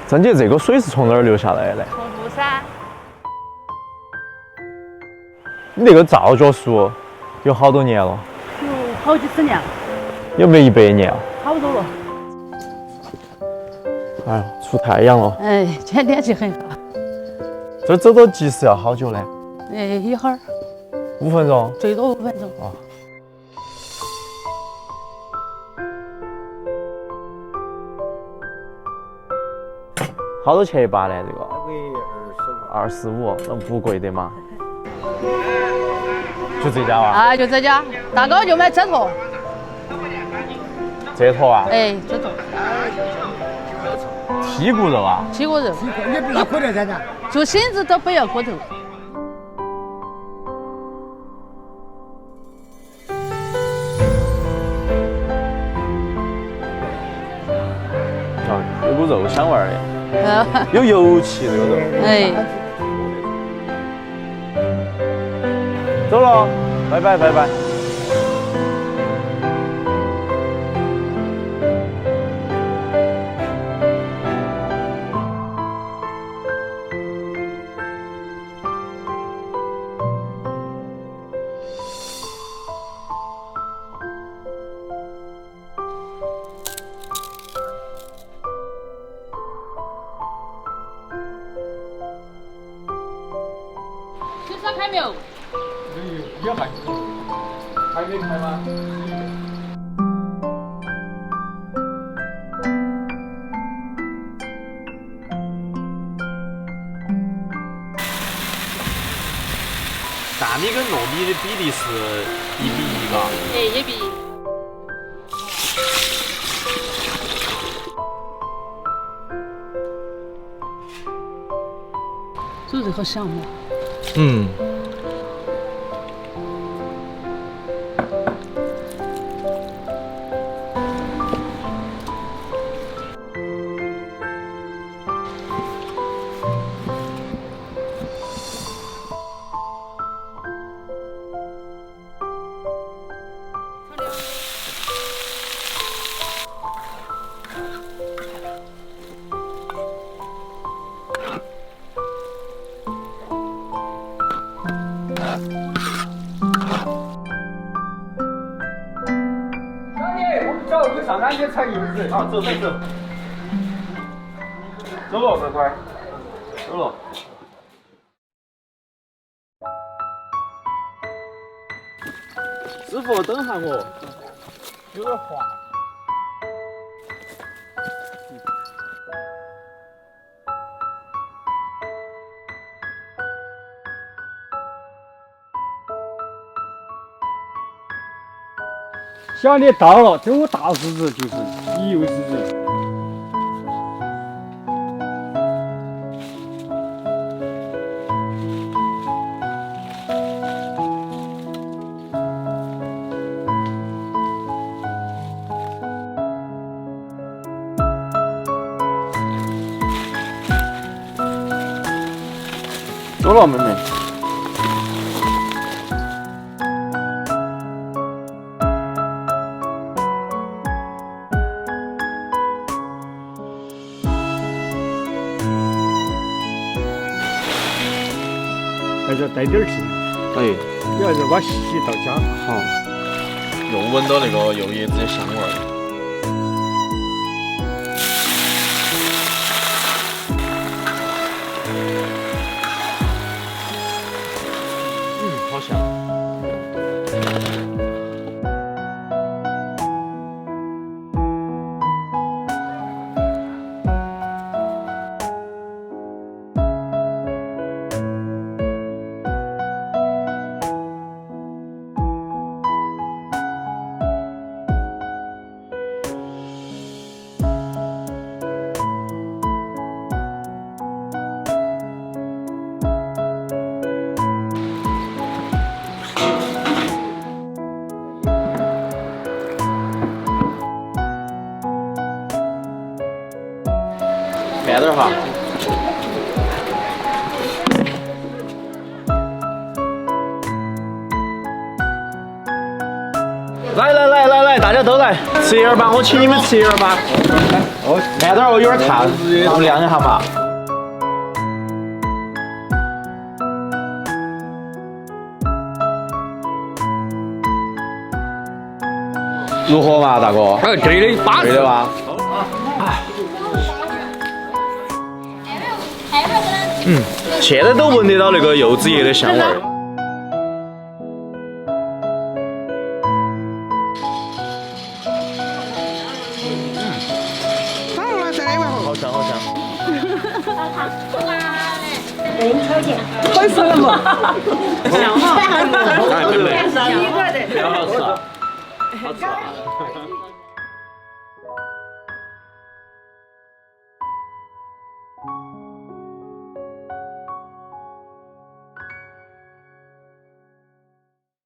郑姐，这个水是从哪儿流下来的？从富山。你那个皂角树有好多年了？有好几十年了。有没有100年啊？差不多了。哎呦，出太阳了。哎，今天天气很好。这走到集市要好久呢？哎，一会儿5分钟。最多5分钟。啊。好多钱一把呢？这个？25，那不贵的嘛。就这家哇？啊，就这家，大哥就买这坨。这坨啊？哎，这坨。剔骨肉啊？剔骨肉。也不要骨头噻，就心子都不要骨头。哦，有股肉香味儿的。有油气这个肉。哎。走了，拜拜拜拜。新车开没有？也还没开吗？大米跟糯米的比例是1:1吧？哎，1:1。煮这好香嘛。嗯。上岸去采柚子，好，走。走了，乖乖，走了。师傅，等下我，有点滑。小的到了，这个大柿子就是西柚柿子。走了，妹妹。还是带点劲，哎，你要是把洗到家。好，又闻到那个柚叶子的香味儿了。好香。慢点哈。来，来，大家都来吃一点吧，我请你们吃一点吧。哦，慢点哦，有点烫，我们晾一下嘛。如何嘛，大哥？对的，巴适对的吧？现在都闻得到那个柚子叶的香味儿。好香好香。会说了吗？香嘛？哎，对不对？一个的。比较好吃啊。好吃啊。